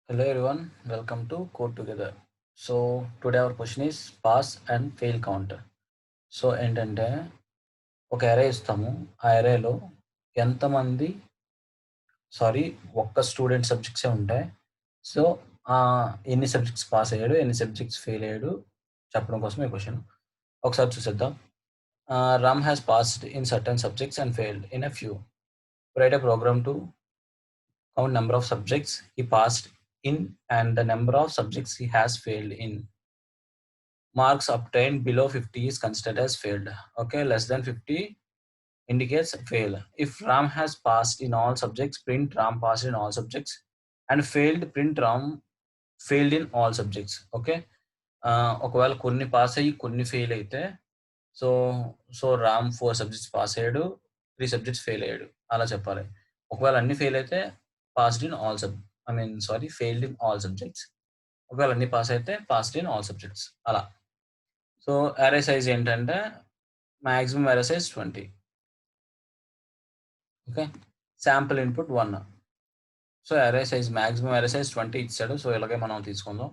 Hello everyone, welcome to Code Together. Today our question is pass and fail counter. ఏంటంటే ఒక అరే ఇస్తాము. ఆ అరేలో ఎంతమంది ఒక్క స్టూడెంట్ సబ్జెక్ట్సే ఉంటాయి. సో ఎన్ని సబ్జెక్ట్స్ పాస్ అయ్యాడు, ఎన్ని సబ్జెక్ట్స్ ఫెయిల్ అయ్యాడు చెప్పడం కోసం ఈ క్వశ్చన్. ఒకసారి చూసేద్దాం. Ram has passed in certain subjects and failed in a few. Write a program to count number of subjects he passed in and the number of subjects he has failed in. Marks obtained below 50 is considered as failed. Okay, less than 50 indicates fail. If Ram has passed in all subjects, print Ram passed in all subjects, and failed, print Ram failed in all subjects. Okay, ఒకవేళ కొన్ని pass అయ్యి కొన్ని fail అయితే so so Ram 4 subjects pass అయ్యాడు, 3 subjects fail అయ్యాడు అలా చెప్పాలి. ఒకవేళ అన్ని ఫెయిల్ అయితే passed in all failed in all subjects. ఒకవేళ అన్ని పాస్ అయితే పాస్డ్ ఇన్ ఆల్ సబ్జెక్ట్స్ అలా. సో అరే సైజ్ ఏంటంటే మాక్సిమం అరే size 20. Okay, sample input 1. So అరే సైజ్ మాక్సిమం అరే సైజ్ 20 ఇచ్చాడు. సో ఇలాగే మనం తీసుకుందాం.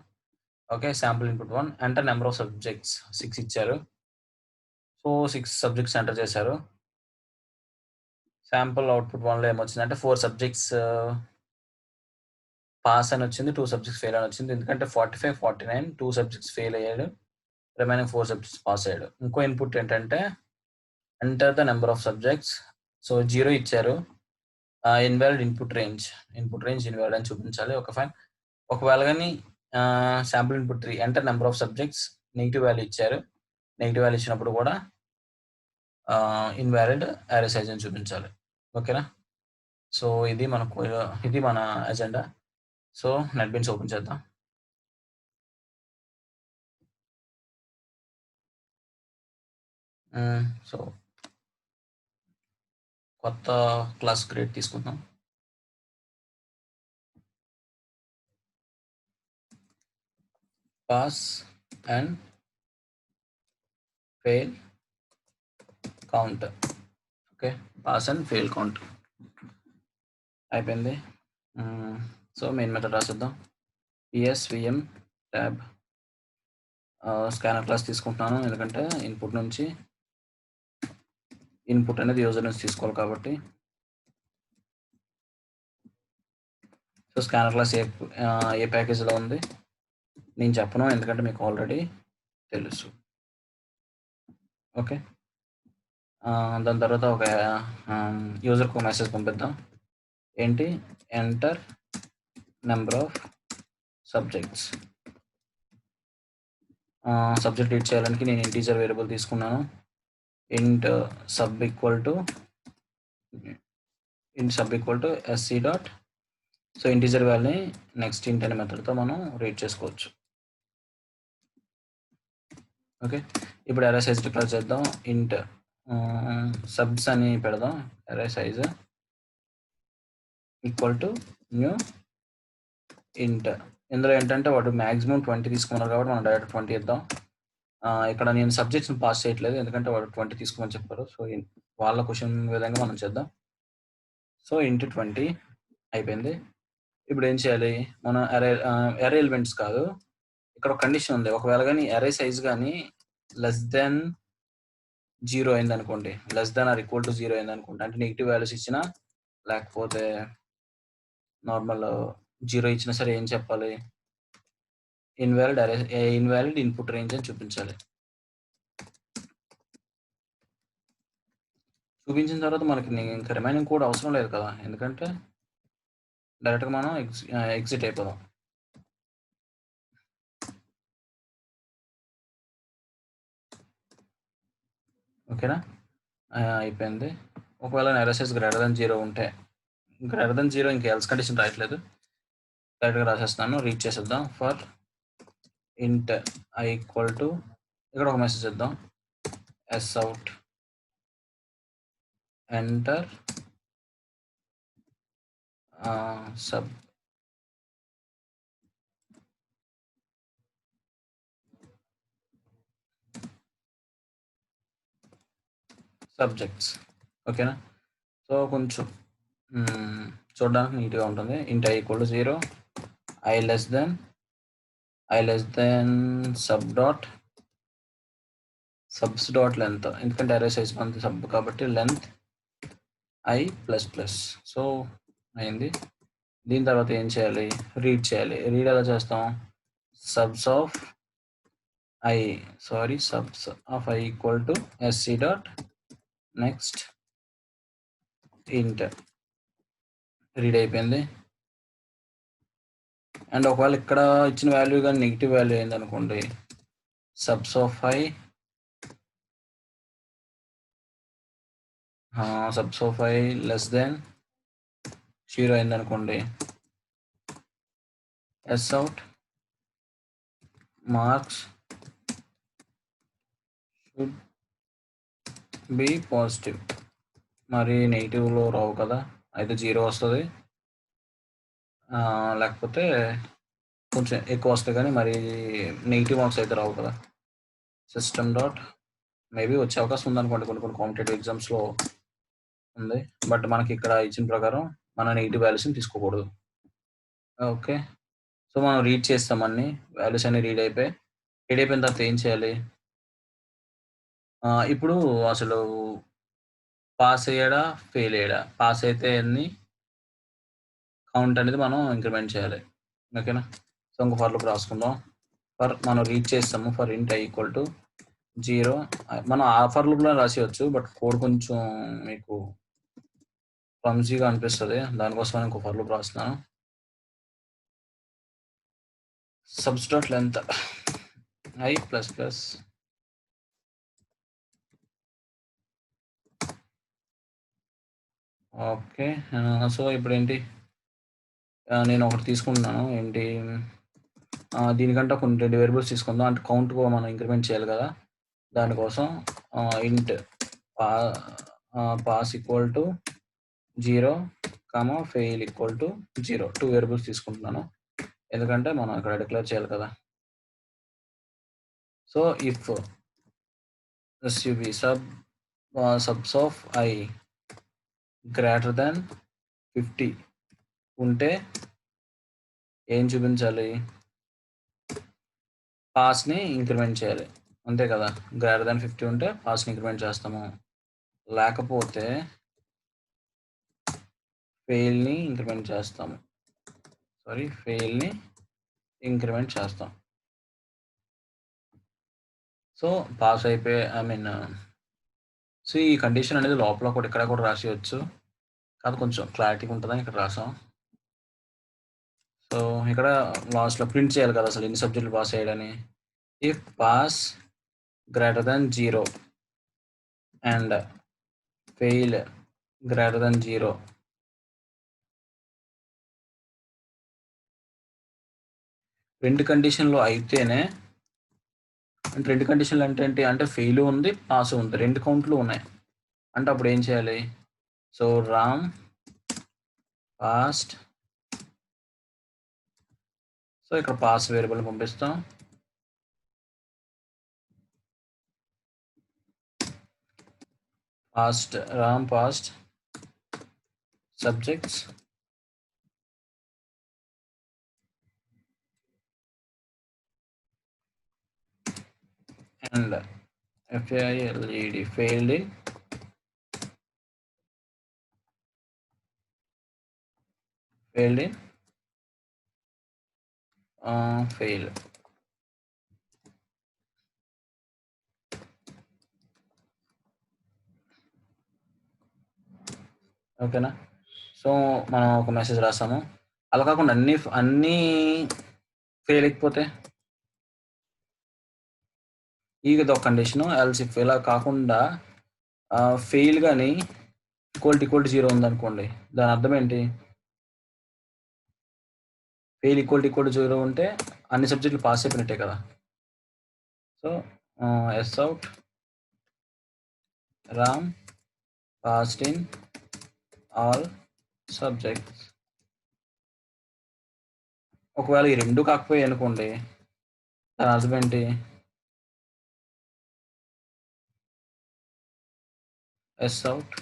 Okay, sample input 1. Enter number of subjects 6 ఇచ్చారు. సో 6 సబ్జెక్ట్స్ ఎంటర్ చేశారు. శాంపుల్ అవుట్పుట్ 1లో ఏమొచ్చిందంటే 4 సబ్జెక్ట్స్ పాస్ అని వచ్చింది, 2 సబ్జెక్ట్స్ ఫెయిల్ అని వచ్చింది. ఎందుకంటే 45, 49 2 సబ్జెక్ట్స్ ఫెయిల్ అయ్యాడు, రిమైనింగ్ 4 సబ్జెక్ట్స్ పాస్ అయ్యాడు. ఇంకో ఇన్పుట్ ఏంటంటే enter the number of subjects. So 0 ఇచ్చారు. ఇన్వాలిడ్ ఇన్పుట్ రేంజ్ ఇన్వాలిడ్ అని చూపించాలి. Okay fine. ఒకవేళ కానీ sample input 3 enter number of subjects negative value ఇచ్చారు. నెగిటివ్ వాల్యూ ఇచ్చినప్పుడు కూడా ఇన్వాలిడ్ అరే సైజ్ అని చూపించాలి. ఓకేనా? సో ఇది మన agenda. So NetBeans open చేద్దాం. సో కొత్త క్లాస్ క్రియేట్ తీసుకుందాం. Pass and fail count. Okay, pass and fail count అయిపోయింది. సో మెయిన్ మెథడ్ రాసేద్దాం. పిఎస్విఎం ట్యాబ్ స్కానర్ క్లాస్ తీసుకుంటున్నాను, ఎందుకంటే ఇన్పుట్ అనేది యూజర్ నుంచి తీసుకోవాలి కాబట్టి. సో స్కానర్ క్లాస్ ఏ ప్యాకేజీలో ఉంది నేను చెప్పను, ఎందుకంటే మీకు ఆల్రెడీ తెలుసు. ఓకే, దాని తర్వాత ఒక యూజర్కి ఒక మెసేజ్ పంపిద్దాం. ఏంటి? Enter number of subjects. Subject read చేయడానికి నేను ఇంటీజర్ వేరియబుల్ తీసుకున్నాను. ఇంట్ sub equal to sc dot. So integer వాల్యూని నెక్స్ట్ ఇంట్ అనే మెథడ్తో మనం రీడ్ చేసుకోవచ్చు. ఓకే, ఇప్పుడు అరే సైజ్ డిక్లేర్ చేద్దాం. ఇంట్ సబ్స్ అని పెడదాం. అరే సైజ్ ఈక్వల్ టు న్యూ ఇంట్. ఇందులో ఏంటంటే వాడు మ్యాక్సిమం 20 తీసుకున్నారు కాబట్టి మనం డైరెక్ట్ 20 ఇద్దాం. ఇక్కడ నేను సబ్జెక్ట్స్ని పాస్ చేయట్లేదు, ఎందుకంటే వాడు 20 తీసుకోమని చెప్పారు. సో వాళ్ళ క్వశ్చన్ విధంగా మనం చేద్దాం. సో ఇంటూ 20 అయిపోయింది. ఇప్పుడు ఏం చేయాలి? మనం అరే ఎలిమెంట్స్ కాదు, ఇక్కడ ఒక కండిషన్ ఉంది. ఒకవేళ కానీ అరే సైజ్ కానీ లెస్ దెన్ 0 అయింది అనుకోండి, less than or equal to 0 అయింది అనుకోండి, అంటే నెగిటివ్ వాల్యూస్ ఇచ్చినా లేకపోతే నార్మల్ 0 ఇచ్చినా సరే ఏం చెప్పాలి? ఇన్వాలిడ్ ఇన్పుట్ రేంజ్ అని చూపించాలి. చూపించిన తర్వాత మనకి ఇంకా రిమైనింగ్ కోడ్ అవసరం లేదు కదా, ఎందుకంటే డైరెక్ట్గా మనం ఎగ్జిట్ అయిపోదాం. ఓకేనా? అయిపోయింది. ఒకవేళ ఎర్రర్ సైజ్ గ్రేటర్ దెన్ 0 ఉంటే, గ్రేటర్ దెన్ 0 ఇంకా ఎల్స్ కండిషన్ రాయట్లేదు, డైరెక్ట్గా రాసేస్తాను. రీడ్ చేసేద్దాం. For int i equal to, ఇక్కడ ఒక మెసేజ్ ఇద్దాం. S out enter subjects. ఓకేనా? సో కొంచెం చూడడానికి నీట్గా ఉంటుంది. Int i equal to 0, i less than subs dot length, ఎందుకంటే అరే సైజ్ మనది సబ్ కాబట్టి length i plus plus. So అయింది. దీని తర్వాత ఏం చేయాలి, రీడ్ చేయాలి. రీడ్ ఎలా చేస్తాం, subs of i equal to sc dot next ఇంట్. రీడ్ అయిపోయింది. అండ్ ఒకవేళ ఇక్కడ ఇచ్చిన వాల్యూ కానీ నెగిటివ్ వాల్యూ అయింది అనుకోండి, subs of i less than 0 అయింది అనుకోండి, s out marks should be positive. మరి నెగిటివ్లో రావు కదా, అయితే 0 వస్తుంది, లేకపోతే కొంచెం ఎక్కువ వస్తాయి కానీ మరి నెగిటివ్ మార్క్స్ అయితే రావు కదా. సిస్టమ్ డాట్ మేబీ వచ్చే అవకాశం ఉందనుకోండి, కొన్ని కాంపిటేటివ్ ఎగ్జామ్స్లో ఉంది, బట్ మనకి ఇక్కడ ఇచ్చిన ప్రకారం మన నెగిటివ్ వాల్యూస్ని తీసుకోకూడదు. ఓకే, సో మనం రీడ్ చేస్తాం, అన్ని వాల్యూస్ అన్ని రీడ్ అయిపోయిన తర్వాత ఏం చేయాలి, ఇప్పుడు అసలు పాస్ అయ్యాడా ఫెయిల్ అయ్యాడా, పాస్ అయితే ఎన్ని కౌంట్ అనేది మనం ఇంక్రిమెంట్ చేయాలి. ఓకేనా, సో ఇంకో ఫర్ లూప్ రాసుకుందాం. మనం రీడ్ చేస్తాము ఫర్ ఇంట్ i ఈక్వల్ టు 0. మనం ఆ ఫర్ లూప్లో రాసేయచ్చు, బట్ కోడ్ కొంచెం మీకు క్లమ్జీగా అనిపిస్తుంది, దానికోసం ఇంకో ఫర్ లూప్ రాస్తున్నాను. Subs dot length i plus plus. Okay, so ఇప్పుడు ఏంటి, నేను ఒకటి తీసుకుంటున్నాను, ఏంటి దీనికంటే కొన్ని 2 వేరియబుల్స్ తీసుకుందాం, అంటే కౌంట్ కూడా మనం ఇంక్రిమెంట్ చేయాలి కదా. దానికోసం ఇంట్ pass equal to 0, fail equal to 0, 2 variables తీసుకుంటున్నాను, ఎందుకంటే మనం ఇక్కడ డిక్లేర్ చేయాలి కదా. So if sub subs of i greater than 50 ఉంటే ఏం చూపించాలి, పాస్ని ఇంక్రిమెంట్ చేయాలి, అంతే కదా. గ్రేటర్ దాన్ 50 ఉంటే పాస్ని ఇంక్రిమెంట్ చేస్తాము, లేకపోతే ఫెయిల్ని ఇంక్రిమెంట్ చేస్తాం. సో పాస్ అయిపోయి సో ఈ కండిషన్ అనేది లోపల కూడా ఇక్కడ కూడా రాసేయచ్చు, కాదు కొంచెం క్లారిటీగా ఉంటుందని ఇక్కడ రాసాం. సో ఇక్కడ లాస్ట్లో ప్రింట్ చేయాలి కదా అసలు ఎన్ని సబ్జెక్టులు పాస్ అయ్యాడని. If pass greater than 0 and fail greater than 0, రెండు కండిషన్లు అయితేనే, అంటే రెండు కండిషన్లు అంటే ఏంటి అంటే ఫెయిల్ ఉంది పాస్ ఉంది, రెండు కౌంట్లు ఉన్నాయి అంటే అప్పుడు ఏం చేయాలి, సో రామ్ పాస్ట్, సో ఇక్కడ పాస్ వేరియబుల్ పంపిస్తాం, Ram past subjects and failed failed in fail. ఓకేనా, సో మనం ఒక మెసేజ్ రాసాము. అలా కాకుండా అన్నీ ఫెయిల్ అయిపోతే ఇది ఒక కండిషను, ఎల్స్ ఇఫ్ ఇలా కాకుండా ఫెయిల్ కానీ ఈక్వల్ టు 0 ఉందనుకోండి, దాని అర్థం ఏంటి, ఫెయిల్ ఈక్వల్ టు 0 ఉంటే అన్ని సబ్జెక్టులు పాస్ అయిపోయినట్టే కదా. So S out Ram passed in all subjects. ఒకవేళ ఈ రెండు కాకపోయాయి అనుకోండి, దాని అర్థం ఏంటి, S out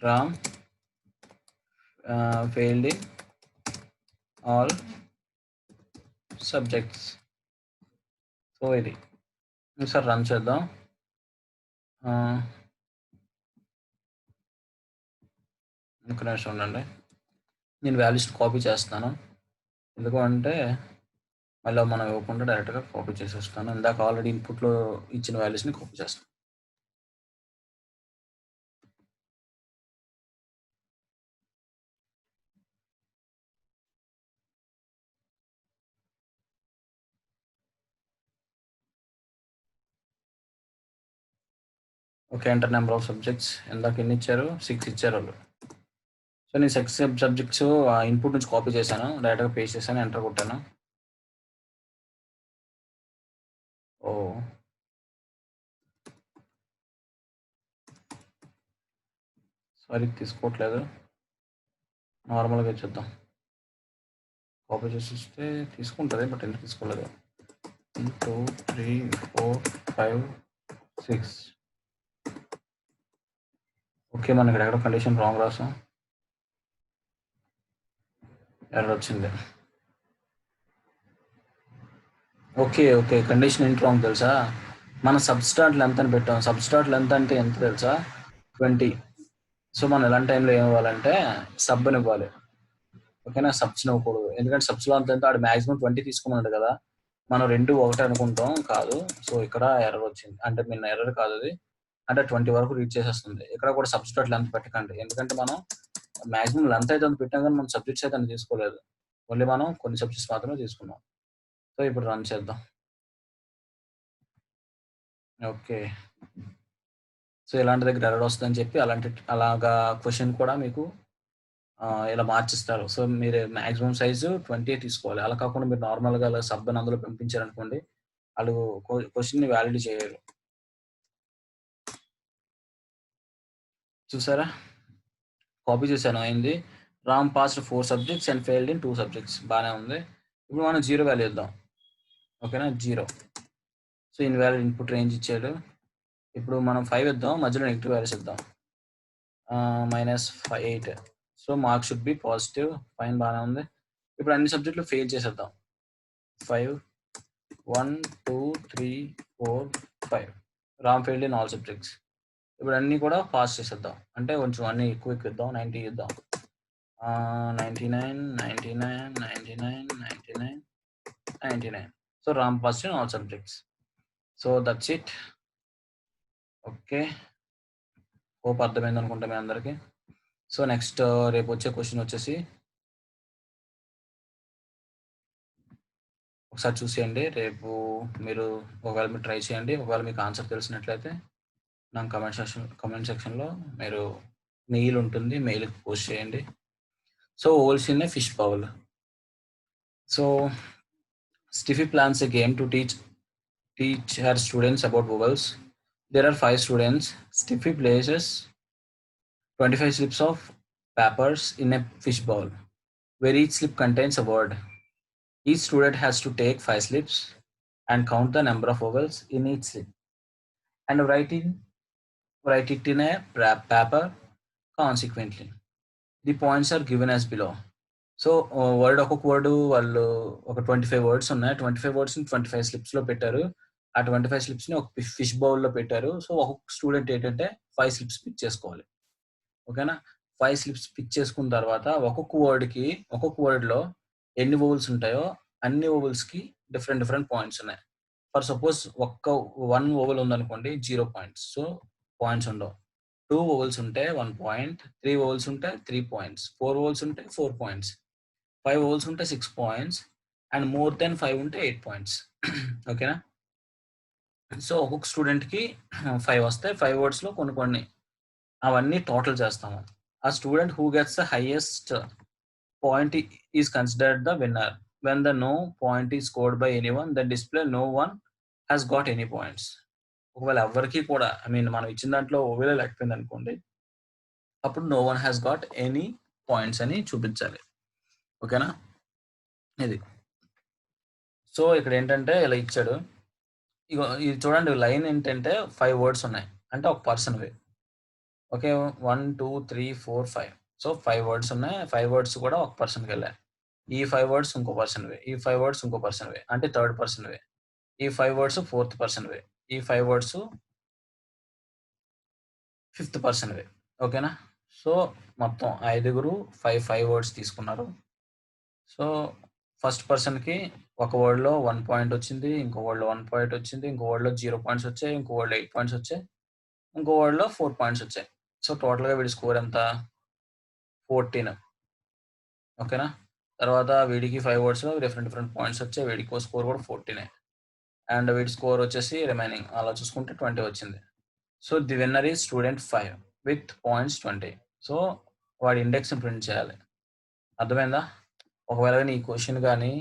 Ram failed in all subjects. So ఇది సార్ రన్ చేద్దాం. ఒక నిమిషం ఉండండి. నేను వాల్యూస్ కాపీ చేస్తున్నాను. ఎందుకు అంటే మళ్ళీ మనం ఇవ్వకుండా డైరెక్ట్గా కాపీ చేసేస్తాను. ఇందాక ఆల్రెడీ ఇన్పుట్లో ఇచ్చిన వాల్యూస్ని కాపీ చేస్తాను. Okay, enter number of subjects. ఇందాక ఎన్ని ఇచ్చారు? 6 ఇచ్చారు వాళ్ళు. సో నేను 6 సబ్జెక్ట్స్ ఇన్పుట్ నుంచి కాపీ చేశాను, డైరెక్ట్గా పేస్ట్ చేశాను, ఎంటర్ కొట్టాను. ఓ సారీ, తీసుకోవట్లేదు. నార్మల్గా చూద్దాం. కాపీ చేసిస్తే తీసుకుంటుంది, బట్ ఎందుకు తీసుకోలేదు? 1 2 3 4 5 6. ఓకే, మనం ఇక్కడ ఎక్కడ కండిషన్ రాంగ్ రాసాం, ఎర్రర్ వచ్చింది. ఓకే ఓకే, కండిషన్ ఏంటి రాంగ్ తెలుసా? మన సబ్స్టార్ట్ లెంత్ అని పెట్టాం. సబ్స్టార్ట్ లెంత్ అంటే ఎంత తెలుసా? 20. సో మనం ఎలాంటి టైంలో ఏం ఇవ్వాలంటే సబ్ అని ఇవ్వాలి. ఓకేనా, సబ్స్ ఇవ్వకూడదు. ఎందుకంటే సబ్స్లో అంత ఆడు మాక్సిమం 20 తీసుకున్నాడు కదా, మనం 2 1 అనుకుంటాం, కాదు. సో ఇక్కడ ఎర్రర్ వచ్చింది, అంటే మీ ఎర్రర్ కాదు అది, అంటే 20 వరకు రీచ్ చేసేస్తుంది. ఇక్కడ కూడా సబ్స్టార్ట్ లెంత్ పెట్టకండి, ఎందుకంటే మనం మాక్సిమం లెంత్ అయితే అంత పెట్టాం కానీ మనం సబ్జెక్ట్స్ అయితే తీసుకోలేదు. ఓన్లీ మనం కొన్ని సబ్జెక్ట్స్ మాత్రమే తీసుకున్నాం. సో ఇప్పుడు రన్ చేద్దాం. ఓకే, సో ఇలాంటి దగ్గర ఎర్రర్ వస్తుందని చెప్పి అలాగా క్వశ్చన్ కూడా మీకు ఇలా మార్చిస్తారు. సో మీరు మాక్సిమం సైజు 20 తీసుకోవాలి. అలా కాకుండా మీరు నార్మల్గా అలా సబ్ అని అందులో పంపించారనుకోండి, వాళ్ళు క్వశ్చన్ని వ్యాలిడ్ చేయరు. చూసారా, కాపీ చేశాను, అయింది. Ram passed 4 subjects and failed in 2 subjects. బాగానే ఉంది. ఇప్పుడు మనం 0 వాల్యూ ఇద్దాం. ఓకేనా, 0. సో ఇన్వాలిడ్ ఇన్పుట్ రేంజ్ ఇచ్చాడు. ఇప్పుడు మనం 5 ఇద్దాం, మధ్యలో నెగిటివ్ వాల్యూస్ ఇద్దాం. -8. So mark should be positive. Fine, బాగానే ఉంది. ఇప్పుడు అన్ని సబ్జెక్టులు ఫెయిల్ చేసేద్దాం. 5 1 2 3 4 5. Ram failed in all subjects. ఇప్పుడు అన్ని కూడా పాస్ చేసేద్దాం, అంటే కొంచెం అన్ని ఎక్కువ ఇద్దాం. 90 ఇద్దాం. 99 99 99 99 99. So Ram pass in all subjects. So that's it. Okay, hope అర్థమైంది అనుకుంటా మీ అందరికీ. సో నెక్స్ట్ రేపు వచ్చే క్వశ్చన్ వచ్చేసి ఒకసారి చూసేయండి. రేపు మీరు ఒకవేళ మీరు ట్రై చేయండి. ఒకవేళ మీకు ఆన్సర్ తెలిసినట్లయితే నాకు కమెంట్ సెక్షన్లో మీరు మెయిల్ ఉంటుంది, మెయిల్కి పోస్ట్ చేయండి. So holes in a fish bowl. So Stiffy plans a game to teach her students about vowels. There are 5 students. Stiffy places 25 slips of papers in a fish bowl, where each slip contains a word. Each student has to take 5 slips and count the number of vowels in each slip and write it in a paper consequently. The points are given as below. So ఒక్కొక్క word వాళ్ళు ఒక 25 words ఉన్నాయి. 25 వర్డ్స్ని 25 స్లిప్స్లో పెట్టారు. ఆ 25 స్లిప్స్ని ఒక fish బౌల్లో పెట్టారు. So ఒక్కొక్క స్టూడెంట్ ఏంటంటే 5 స్లిప్స్ పిక్ చేసుకోవాలి. ఓకేనా, 5 స్లిప్స్ పిక్ చేసుకున్న తర్వాత ఒక్కొక్క వర్డ్లో ఎన్ని వోవెల్స్ ఉంటాయో అన్ని వోవెల్స్కి డిఫరెంట్ పాయింట్స్ ఉన్నాయి. ఫర్ సపోజ్ 1 వోవెల్ ఉందనుకోండి, 0 పాయింట్స్. సో పాయింట్స్ ఉండవు. 2 వోవెల్స్ ఉంటే 1 పాయింట్, 3 వోవెల్స్ ఉంటే 3 పాయింట్స్, 4 వోవెల్స్ ఉంటే 4 పాయింట్స్, 5 వోవెల్స్ ఉంటే 6 పాయింట్స్, అండ్ మోర్ దెన్ 5 ఉంటే 8 పాయింట్స్. ఓకేనా, సో ఒక్కొక్క స్టూడెంట్కి 5 వస్తాయి. 5 వర్డ్స్లో కొన్ని అవన్నీ టోటల్ చేస్తాము. ఆ student who gets the highest point is considered the winner. When the no point is scored by anyone, the display no one has got any points. ఒకవేళ ఎవరికి కూడా మనం ఇచ్చిన దాంట్లో ఒకవేళ లేకపోయింది అనుకోండి, అప్పుడు no one has got any points అని చూపించాలి. ఓకేనా, ఇది. సో ఇక్కడ ఏంటంటే ఇలా ఇచ్చాడు. ఇగో ఇది చూడండి, లైన్ ఏంటంటే 5 వర్డ్స్ ఉన్నాయి, అంటే ఒక పర్సన్వి. ఓకే, 1 2 3 4 5. సో 5 వర్డ్స్ ఉన్నాయి. 5 వర్డ్స్ కూడా ఒక పర్సన్కి వెళ్ళాయి. ఈ 5 వర్డ్స్ ఇంకో పర్సన్‌వే. ఈ 5 వర్డ్స్ ఇంకో పర్సన్‌వే. అంటే థర్డ్ పర్సన్‌వే. ఈ 5 వర్డ్స్ ఫోర్త్ పర్సన్‌వే. ఈ 5 వర్డ్స్ ఫిఫ్త్ పర్సన్‌వే. ఓకేనా? సో, మొత్తం ఐదుగురు 5 వర్డ్స్ తీసుకున్నారు. సో, ఫస్ట్ పర్సన్‌కి ఒక వర్డ్‌లో 1 పాయింట్ వచ్చింది. ఇంకో వర్డ్‌లో 1 పాయింట్ వచ్చింది. ఇంకో వర్డ్‌లో 0 పాయింట్స్ వచ్చాయి. ఇంకో వర్డ్‌లో 8 పాయింట్స్ వచ్చాయి. ఇంకో వర్డ్‌లో 4 పాయింట్స్ వచ్చాయి. సో, టోటల్‌గా వీడి స్కోర్ ఎంత? 14. ఓకేనా? తర్వాత వీడికి 5 వర్డ్స్‌లో డిఫరెంట్ డిఫరెంట్ పాయింట్స్ వచ్చాయి. వీడికో స్కోర్ కూడా 14. అండ్ వీడి స్కోర్ వచ్చేసి రిమైనింగ్ అలా చూసుకుంటే 20 వచ్చింది. So, the winner is student 5 with points 20. So, వాడి ఇండెక్స్‌ని ప్రింట్ చేయాలి. అర్థమైందా? ఒకవేళ గాని ఈ క్వెషన్ గాని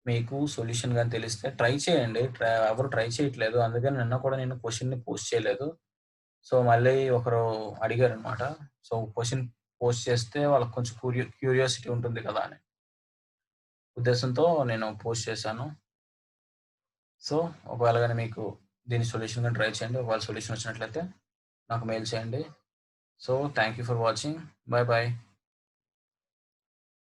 మీకు సొల్యూషన్ గాని తెలిస్తే ట్రై చేయండి. ఎవరు ట్రై చేయట్లేదు. అందుకని నిన్న కూడా నేను క్వెషన్‌ని పోస్ట్ చేయలేదు. సో, మళ్ళీ ఒకరు అడిగారనమాట. సో, క్వెషన్ పోస్ట్ చేస్తే వాళ్ళకి కొంచెం క్యూరియాసిటీ ఉంటుంది కదా! అని ఉద్దేశంతో నేను పోస్ట్ చేశాను. సో, ఒకవేళ గాని మీకు దీని సొల్యూషన్ గాని ట్రై చేయండి. ఒకవేళ సొల్యూషన్ వచ్చినట్లయితే నాకు మెయిల్ చేయండి. So, thank you for watching. By by.